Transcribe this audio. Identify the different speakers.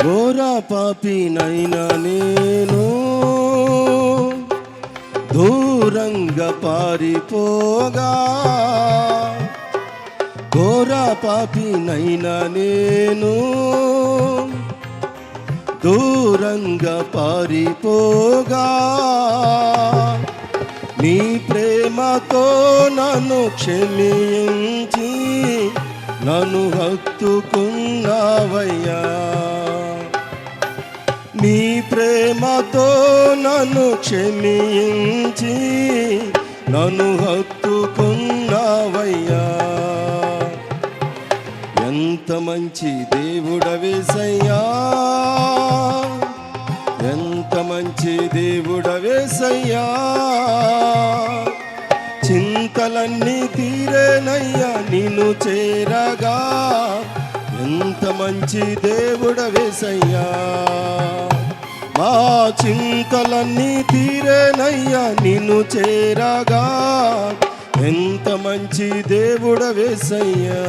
Speaker 1: ఘోర పాపినైనా నేను దూరంగా పారిపోగా, ఘోర పాపినైనా నేను దూరంగా పారిపోగా, నీ ప్రేమతో నన్ను క్షమించి నన్ను హత్తుకున్నావయ్యా. నీ ప్రేమతో నన్ను క్షమించి నన్ను హత్తుకున్నావయ్యా. ఎంత మంచి దేవుడవేసయ్యా, ఎంత మంచి దేవుడవేసయ్యా. చింతలన్నీ తీరేనయ్యా నిన్ను చేరగా, ఎంత మంచి దేవుడవేసయ్యా. మా చింతలన్నీ తీరేనయ్యా నిన్ను చేరగా, ఎంత మంచి దేవుడవేసయ్యా.